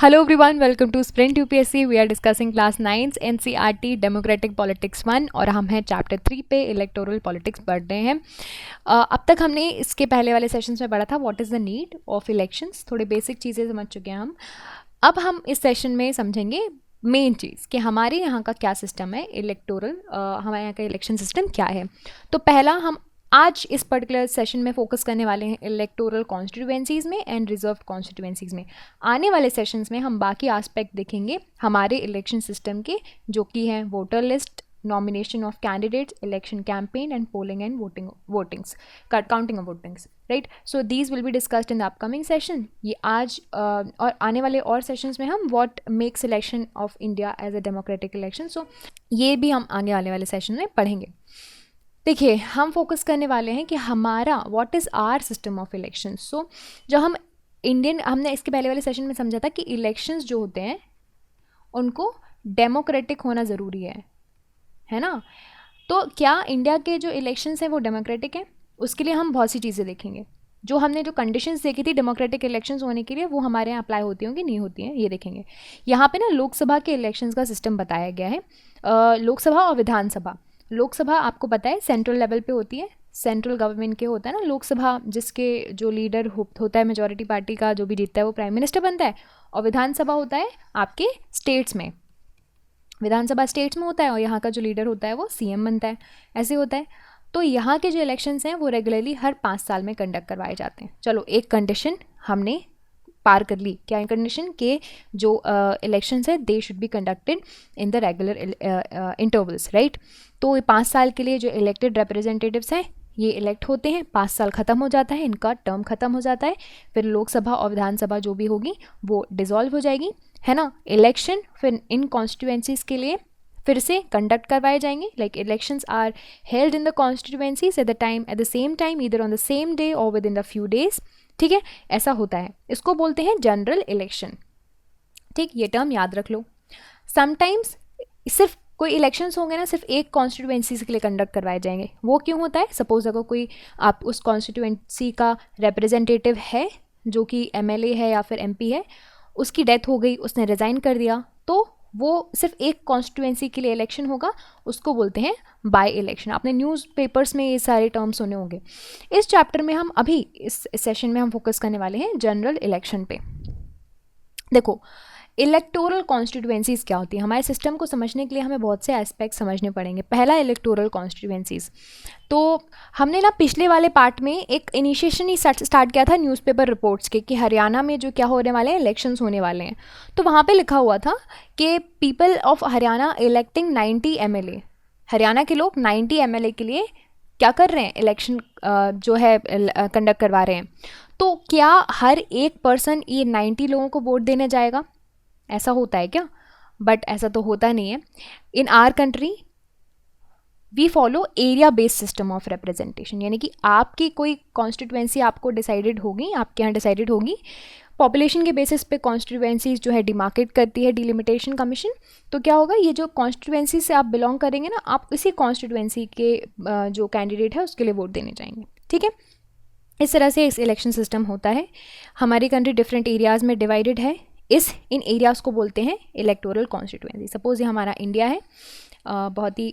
Hello everyone, welcome to Sprint UPSC. We are discussing class 9 NCERT Democratic Politics 1 और हम हैं chapter 3 पे electoral politics पढ़ रहे हैं। अब तक हमने इसके पहले वाले सेशंस में पढ़ा था what is the need of elections, थोड़ी बेसिक चीज़ें समझ चुके हैं हम। अब हम इस सेशन में समझेंगे मेन चीज़ कि हमारे यहाँ का क्या सिस्टम है इलेक्टोरल, हमारे यहाँ का इलेक्शन सिस्टम क्या है। तो पहला हम आज इस पर्टिकुलर सेशन में फोकस करने वाले हैं इलेक्टोरल कॉन्स्टिट्यूएंसीज़ में एंड रिजर्व कॉन्स्टिट्यूएंसीज़ में। आने वाले सेशंस में हम बाकी एस्पेक्ट देखेंगे हमारे इलेक्शन सिस्टम के, जो कि हैं voter list, nomination of candidates, election campaign and polling and votings, counting of votings, right. So these will be discussed in the upcoming session. ये आज और आने वाले और सेशंस में हम what makes election of India as a democratic election, so ये भी हम आगे आने वाले सेशन में पढ़ेंगे। देखिए, हम फोकस करने वाले हैं कि हमारा what is our system of election. So जो हम हमने इसके पहले वाले सेशन में समझा था कि इलेक्शंस जो होते हैं उनको डेमोक्रेटिक होना ज़रूरी है ना। तो क्या इंडिया के जो इलेक्शंस हैं वो डेमोक्रेटिक हैं? उसके लिए हम बहुत सी चीज़ें देखेंगे। जो हमने जो कंडीशंस देखी थी डेमोक्रेटिक इलेक्शंस होने के लिए, वो हमारे यहाँ अप्लाई होती होंगी नहीं होती हैं, ये देखेंगे। यहाँ पे ना लोकसभा के इलेक्शंस का सिस्टम बताया गया है। लोकसभा और विधानसभा। लोकसभा आपको पता है सेंट्रल लेवल पे होती है, सेंट्रल गवर्नमेंट के होता है ना लोकसभा, जिसके जो लीडर होता है मेजॉरिटी पार्टी का, जो भी जीतता है वो प्राइम मिनिस्टर बनता है। और विधानसभा होता है आपके स्टेट्स में, विधानसभा स्टेट्स में होता है और यहाँ का जो लीडर होता है वो सीएम बनता है, ऐसे होता है। तो यहाँ के जो इलेक्शंस हैं वो रेगुलरली हर 5 साल में कंडक्ट करवाए जाते हैं। चलो, एक कंडीशन हमने पार कर ली। क्या कंडीशन? के जो इलेक्शंस है they should be conducted in the regular intervals, right. तो ये 5 साल के लिए जो इलेक्टेड रिप्रेजेंटेटिव्स हैं ये इलेक्ट होते हैं, 5 साल ख़त्म हो जाता है, इनका टर्म ख़त्म हो जाता है, फिर लोकसभा और विधानसभा जो भी होगी वो डिसॉल्व हो जाएगी, है ना। इलेक्शन फिर इन कॉन्स्टिट्यूएंसीज़ के लिए फिर से कंडक्ट करवाए जाएंगे। Like elections are held in the constituencies at the same time either on the same day और within the few days, ठीक है, ऐसा होता है। इसको बोलते हैं जनरल इलेक्शन, ठीक, ये टर्म याद रख लो। समटाइम्स सिर्फ कोई इलेक्शंस होंगे ना, सिर्फ एक कॉन्स्टिट्यूएंसी के लिए कंडक्ट करवाए जाएंगे। वो क्यों होता है? सपोज अगर कोई आप उस कॉन्स्टिट्यूएंसी का रिप्रेजेंटेटिव है जो कि एमएलए है या फिर एमपी है, उसकी डेथ हो गई, उसने रिज़ाइन कर दिया, तो वो सिर्फ एक कॉन्स्टिट्यूएंसी के लिए इलेक्शन होगा, उसको बोलते हैं बाय इलेक्शन। आपने न्यूज़पेपर्स में ये सारे टर्म्स सुने होंगे। इस चैप्टर में हम अभी इस सेशन में हम फोकस करने वाले हैं जनरल इलेक्शन पे। देखो, इलेक्टोरल कॉन्स्टिट्यूएंसीज़ क्या होती है? हमारे सिस्टम को समझने के लिए हमें बहुत से एस्पेक्ट समझने पड़ेंगे। पहला, इलेक्टोरल कॉन्स्टिट्यूएंसीज़। तो हमने ना पिछले वाले पार्ट में एक इनिशिएशन ही स्टार्ट किया था न्यूज़पेपर रिपोर्ट्स के, कि हरियाणा में जो क्या होने वाले हैं, इलेक्शंस होने वाले हैं। तो वहाँ पे लिखा हुआ था कि people of Haryana electing 90 MLA. Haryana के लोग 90 एमएलए के लिए क्या कर रहे हैं? इलेक्शन जो है कंडक्ट करवा रहे हैं। तो क्या हर एक पर्सन ये 90 लोगों को वोट देने जाएगा? ऐसा होता है क्या? बट ऐसा तो होता नहीं है। In our country we follow area based system of representation, यानी कि आपकी कोई कॉन्स्टिट्यूएंसी आपको डिसाइडेड होगी, आपके यहाँ डिसाइडेड होगी, पॉपुलेशन के बेसिस पे कॉन्स्टिट्यूएंसीज जो है डिमार्केट करती है डिलिमिटेशन कमीशन। तो क्या होगा, ये जो कॉन्स्टिट्यूएंसी से आप बिलोंग करेंगे ना, आप इसी कॉन्स्टिट्यूएंसी के जो कैंडिडेट है उसके लिए वोट देने जाएंगे, ठीक है। इस तरह से इस इलेक्शन सिस्टम होता है। हमारी कंट्री डिफरेंट एरियाज़ में डिवाइडेड है। इन एरियाज़ को बोलते हैं इलेक्टोरल कॉन्स्टिट्यूएंसी। सपोज ये हमारा इंडिया है, बहुत ही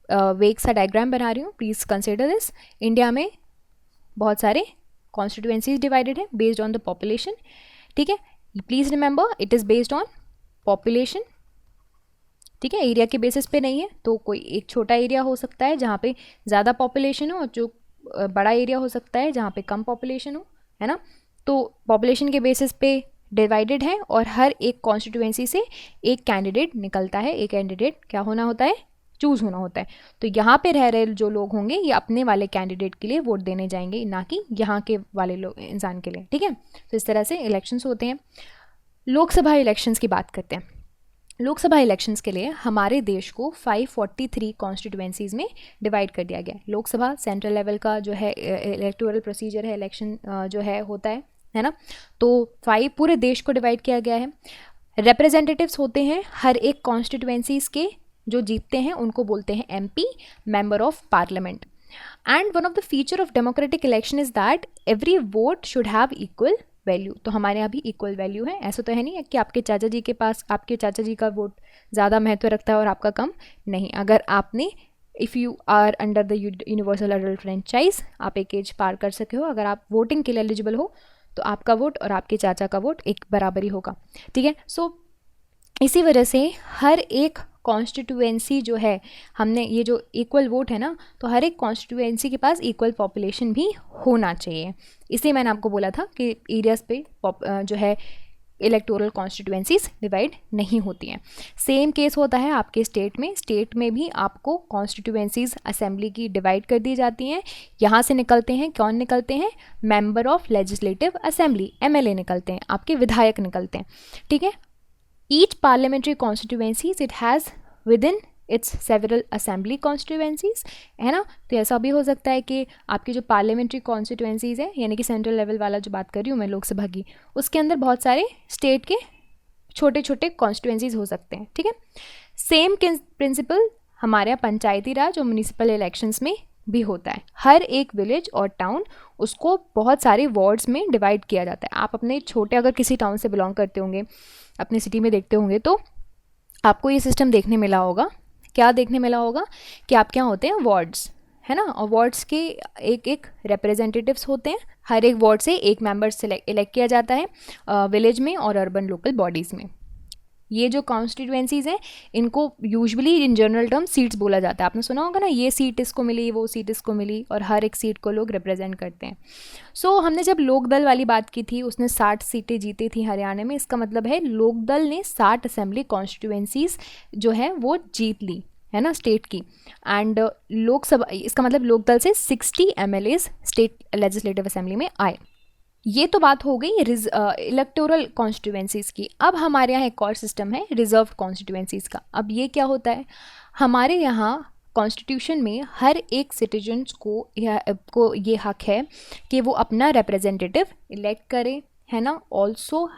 वेग सा डायग्राम बना रही हूँ, प्लीज़ कंसिडर दिस। इंडिया में बहुत सारे कॉन्स्टिट्यूएंसीज डिवाइडेड है बेस्ड ऑन द पॉपुलेशन, ठीक है। Please remember it is based on population, ठीक है, एरिया के बेसिस पे नहीं है। तो कोई एक छोटा एरिया हो सकता है जहाँ पे ज़्यादा पॉपुलेशन हो, और जो बड़ा एरिया हो सकता है जहाँ पे कम पॉपुलेशन हो, है ना। तो पॉपुलेशन के बेसिस पे डिवाइडेड है और हर एक कॉन्स्टिट्यूएंसी से एक कैंडिडेट निकलता है। एक कैंडिडेट क्या होना होता है? चूज़ होना होता है। तो यहाँ पे रह रहे जो लोग होंगे ये अपने वाले कैंडिडेट के लिए वोट देने जाएंगे, ना कि यहाँ के वाले लोग इंसान के लिए, ठीक है। तो इस तरह से इलेक्शंस होते हैं। लोकसभा इलेक्शंस की बात करते हैं। लोकसभा इलेक्शंस के लिए हमारे देश को 543 कॉन्स्टिट्यूएंसीज़ में डिवाइड कर दिया गया है। लोकसभा सेंट्रल लेवल का जो है इलेक्टोरल प्रोसीजर है, इलेक्शन जो है होता है ना। तो 5 पूरे देश को डिवाइड किया गया है। रिप्रेजेंटेटिव्स होते हैं हर एक कॉन्स्टिट्यूएंसीज़ के, जो जीतते हैं उनको बोलते हैं MP, member of parliament. And one of the feature of democratic election is that every vote should have equal value, तो हमारे यहाँ भी इक्वल वैल्यू है। ऐसा तो है नहीं है कि आपके चाचा जी के पास आपके चाचा जी का वोट ज़्यादा महत्व रखता है और आपका कम नहीं। अगर आपने if you are under the universal adult franchise, आप एक एज पार कर सके हो, अगर आप वोटिंग के लिए एलिजिबल हो, तो आपका वोट और आपके चाचा का वोट एक बराबर ही होगा। ठीक है, सो इसी वजह से हर एक कॉन्स्टिट्यूएंसी जो है, हमने ये जो इक्वल वोट है ना, तो हर एक कॉन्स्टिट्यूएंसी के पास इक्वल पॉपुलेशन भी होना चाहिए। इसलिए मैंने आपको बोला था कि एरियाज़ पे जो है इलेक्टोरल कॉन्स्टिट्यूएंसीज डिवाइड नहीं होती हैं। सेम केस होता है आपके स्टेट में भी आपको कॉन्स्टिट्यूएंसीज असेंबली की डिवाइड कर दी जाती हैं। यहाँ से निकलते हैं, कौन निकलते हैं? Member of legislative assembly, MLA निकलते हैं, आपके विधायक निकलते हैं। ठीक है, each parliamentary constituencies it has with in its several assembly constituencies, है ना। तो ऐसा भी हो सकता है कि आपकी जो पार्लियामेंट्री कॉन्स्टिट्यूएंसीज है, यानी कि सेंट्रल लेवल वाला जो बात कर रही हूँ मैं लोकसभा की, उसके अंदर बहुत सारे स्टेट के छोटे छोटे कॉन्स्टिट्यूएंसीज हो सकते हैं। ठीक है, सेम प्रिंसिपल हमारे यहाँ पंचायती राज और म्यूनिसिपल इलेक्शंस में भी होता है। हर एक विलेज और टाउन, उसको बहुत सारे वार्ड्स में डिवाइड किया जाता है। आप अपने छोटे, अगर किसी टाउन से बिलोंग करते होंगे, अपने सिटी में देखते होंगे, तो आपको ये सिस्टम देखने मिला होगा। क्या देखने मिला होगा कि आपके यहाँ होते हैं वार्ड्स, है ना, और वार्ड्स के एक एक रिप्रेजेंटेटिव्स होते हैं। हर एक वार्ड से एक मेंबर इलेक्ट किया जाता है विलेज में और अर्बन लोकल बॉडीज़ में। ये जो कॉन्स्टिट्यूएंसीज हैं, इनको usually in general term seats बोला जाता है। आपने सुना होगा ना, ये सीट इसको मिली, वो सीट इसको मिली, और हर एक सीट को लोग रिप्रेजेंट करते हैं। सो हमने जब लोकदल वाली बात की थी, उसने 60 सीटें जीती थी हरियाणा में। इसका मतलब है लोकदल ने 60 असेंबली कॉन्स्टिट्यूएंसीज जो है वो जीत ली, है ना, स्टेट की। एंड लोकसभा, इसका मतलब लोकदल से 60 MLAs स्टेट लेजिस्लेटिव असेंबली में आए। ये तो बात हो गई इलेक्टोरल कॉन्स्टिट्यूएंसीज़ की। अब हमारे यहाँ एक और सिस्टम है रिजर्व कॉन्स्टिट्यूएंसीज़ का। अब ये क्या होता है? हमारे यहाँ कॉन्स्टिट्यूशन में हर एक सिटीजन्स को ये हक है कि वो अपना रिप्रेजेंटेटिव इलेक्ट करे, है ना। ऑल्सो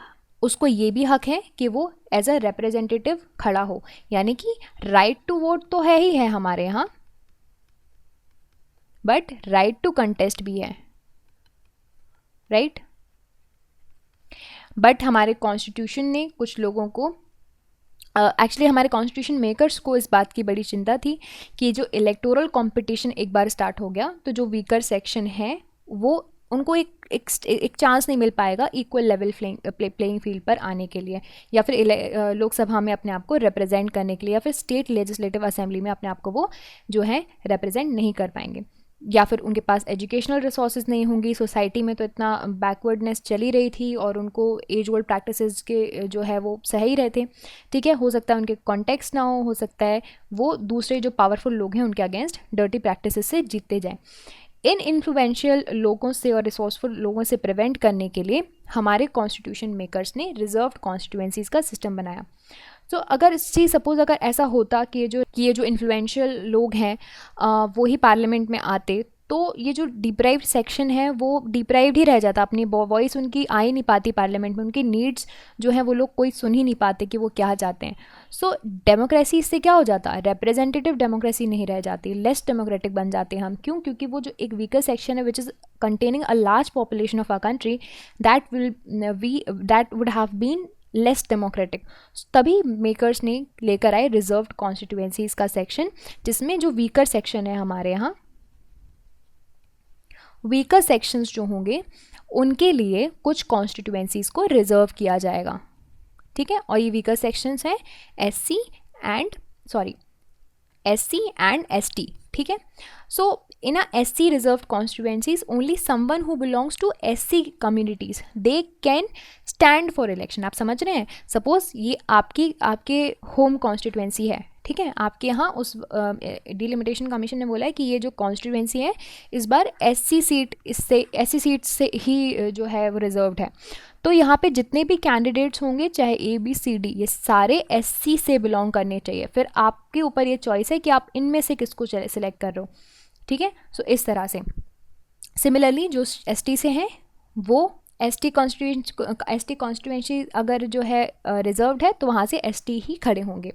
उसको ये भी हक है कि वो एज अ रिप्रेजेंटेटिव खड़ा हो, यानी कि राइट टू वोट तो है ही है हमारे यहाँ, बट राइट टू कंटेस्ट भी है, राइट। बट हमारे कॉन्स्टिट्यूशन ने कुछ लोगों को एक्चुअली हमारे कॉन्स्टिट्यूशन मेकर्स को इस बात की बड़ी चिंता थी कि जो इलेक्टोरल कंपटीशन एक बार स्टार्ट हो गया, तो जो वीकर सेक्शन है वो उनको एक चांस नहीं मिल पाएगा इक्वल लेवल प्लेइंग फील्ड पर आने के लिए, या फिर लोकसभा में अपने आप को रिप्रेजेंट करने के लिए, या फिर स्टेट लेजिस्लेटिव असेंबली में अपने आप को वो जो है रिप्रेजेंट नहीं कर पाएंगे, या फिर उनके पास एजुकेशनल रिसोर्सेज नहीं होंगी। सोसाइटी में तो इतना बैकवर्डनेस चली रही थी और उनको एज ओल्ड प्रैक्टिसेस के जो है वो सही रहे थे। ठीक है, हो सकता है उनके कॉन्टेक्स्ट ना हो सकता है वो दूसरे जो पावरफुल लोग हैं उनके अगेंस्ट डर्टी प्रैक्टिसेस से जीतते जाएं। इन इन्फ्लुएंशियल लोगों से और रिसोर्सफुल लोगों से प्रिवेंट करने के लिए हमारे कॉन्स्टिट्यूशन मेकर्स ने रिजर्व्ड कॉन्स्टिट्यूएंसीज का सिस्टम बनाया। तो अगर सपोज अगर ऐसा होता कि ये जो इन्फ्लुएंशियल लोग हैं वो ही पार्लियामेंट में आते, तो ये जो डिप्राइव्ड सेक्शन है वो डिप्राइव्ड ही रह जाता, अपनी वॉइस उनकी आ ही नहीं पाती पार्लियामेंट में, उनकी नीड्स जो है वो लोग कोई सुन ही नहीं पाते कि वो क्या चाहते हैं। सो डेमोक्रेसी इससे क्या हो जाता, रिप्रेजेंटेटिव डेमोक्रेसी नहीं रह जाती, लेस डेमोक्रेटिक बन जाते हैं हम। क्यों? क्योंकि वो जो एक वीकर सेक्शन है which is containing a large population of our country, that would have been less democratic. तभी मेकर्स ने लेकर आए रिजर्व्ड कॉन्स्टिट्यूएंसीज का सेक्शन, जिसमें जो वीकर सेक्शन है हमारे यहाँ, वीकर सेक्शंस जो होंगे उनके लिए कुछ कॉन्स्टिट्यूएंसीज को रिजर्व किया जाएगा। ठीक है, और ये वीकर सेक्शंस हैं SC एंड ST। ठीक है, सो in a SC reserved constituencies only someone who belongs to SC communities they can stand for election। आप समझ रहे हैं? सपोज ये आपके होम कॉन्स्टिट्यूएंसी है, ठीक है, आपके यहाँ उस डिलिमिटेशन कमीशन ने बोला है कि ये जो कॉन्स्टिट्यूएंसी है इस बार SC सीट से ही जो है वो रिजर्व्ड है। तो यहाँ पे जितने भी कैंडिडेट्स होंगे चाहे ABCD, ये सारे SC से बिलोंग करने चाहिए। फिर आपके ऊपर ये चॉइस है कि आप इनमें से किसको सिलेक्ट कर रहे हो। ठीक है, सो इस तरह से सिमिलरली जो ST से हैं वो ST कॉन्स्टिट्यूएंसी अगर जो है रिजर्व्ड है तो वहाँ से ST ही खड़े होंगे।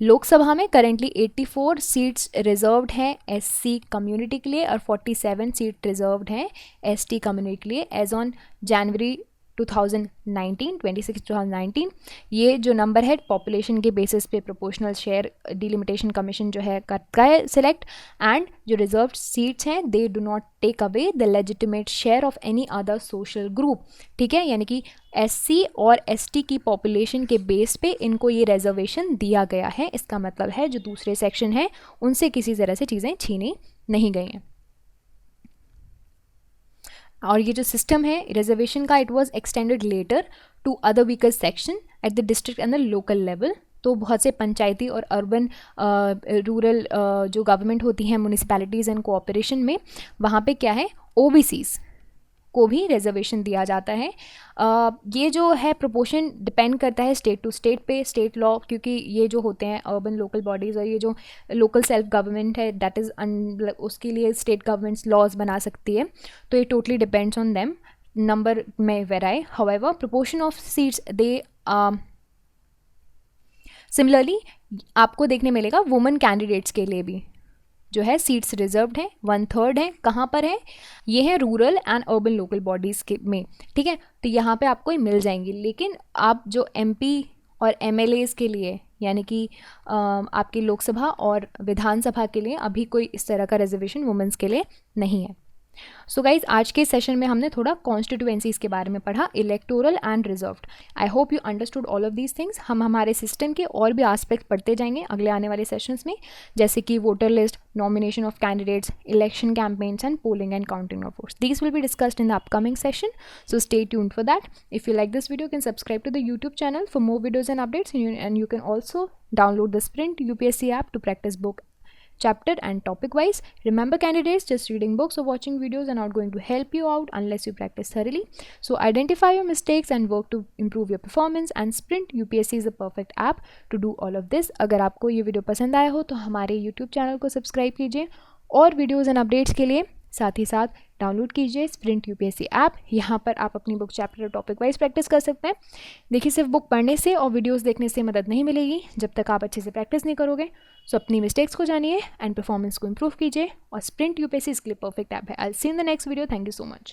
लोकसभा में करेंटली 84 सीट्स रिजर्व्ड हैं SC कम्युनिटी के लिए और 47 सीट रिजर्व्ड हैं ST कम्युनिटी के लिए एज ऑन जनवरी 2019, 26/2019। ये जो नंबर है पॉपुलेशन के बेसिस पे प्रोपोर्शनल शेयर डिलिमिटेशन कमीशन जो है करता है सिलेक्ट, एंड जो रिजर्व्ड सीट्स हैं they do not take away the legitimate share of any other social group. ठीक है, यानी कि एससी और एसटी की पॉपुलेशन के बेस पे इनको ये रिजर्वेशन दिया गया है। इसका मतलब है जो दूसरे सेक्शन है उनसे किसी तरह से चीज़ें छीनी नहीं गई हैं। और ये जो सिस्टम है रिजर्वेशन का, it was extended later to other weaker section at the district and the local level. तो बहुत से पंचायती और अर्बन रूरल जो गवर्नमेंट होती हैं म्यूनिसिपैलिटीज़ एंड कोऑपरेशन में, वहाँ पे क्या है ओबीसीज़ को भी रिजर्वेशन दिया जाता है। ये जो है प्रोपोर्शन डिपेंड करता है स्टेट टू स्टेट पे, स्टेट लॉ, क्योंकि ये जो होते हैं अर्बन लोकल बॉडीज़ और ये जो लोकल सेल्फ गवर्नमेंट है दैट इज़ उसके लिए स्टेट गवर्नमेंट्स लॉज बना सकती है, तो ये totally depends on them. Number में vary, however proportion of seats they similarly आपको देखने मिलेगा वुमेन कैंडिडेट्स के लिए भी जो है सीट्स रिजर्व्ड हैं, 1/3 है। कहाँ पर है? ये है rural and urban local bodies के में। ठीक है, तो यहाँ पे आपको मिल जाएंगी, लेकिन आप जो एमपी और एमएलएज़ के लिए यानी कि आपकी लोकसभा और विधानसभा के लिए अभी कोई इस तरह का रिजर्वेशन वुमेंस के लिए नहीं है। सो गाइज आज के सेशन में हमने थोड़ा कॉन्स्टिट्यूएंसीज के बारे में पढ़ा, electoral and reserved. I hope you understood all of these things. हम हमारे सिस्टम के और भी एस्पेक्ट पढ़ते जाएंगे अगले आने वाले सेशंस में, जैसे कि voter list, nomination of candidates, election campaigns and polling and counting of votes. These will be discussed in the upcoming session, so stay tuned for that. If you like this video, you can subscribe to the YouTube channel for more videos and updates, and you can also download the Sprint UPSC app to practice book chapter and topic wise. Remember candidates, just reading books or watching videos are not going to help you out unless you practice thoroughly. So identify your mistakes and work to improve your performance, and Sprint UPSC is the perfect app to do all of this. अगर आपको ये video पसंद आया हो तो हमारे YouTube channel को subscribe कीजिए और वीडियोज़ एंड अपडेट्स के लिए साथ ही साथ डाउनलोड कीजिए स्प्रिंट यूपीएससी ऐप। यहाँ पर आप अपनी बुक चैप्टर और टॉपिक वाइज प्रैक्टिस कर सकते हैं। देखिए, सिर्फ बुक पढ़ने से और वीडियोस देखने से मदद नहीं मिलेगी जब तक आप अच्छे से प्रैक्टिस नहीं करोगे। सो अपनी मिस्टेक्स को जानिए एंड परफॉर्मेंस को इंप्रूव कीजिए, और स्प्रिंट यूपीएससी इसके लिए परफेक्ट ऐप है। I will see in the next video. Thank you so much.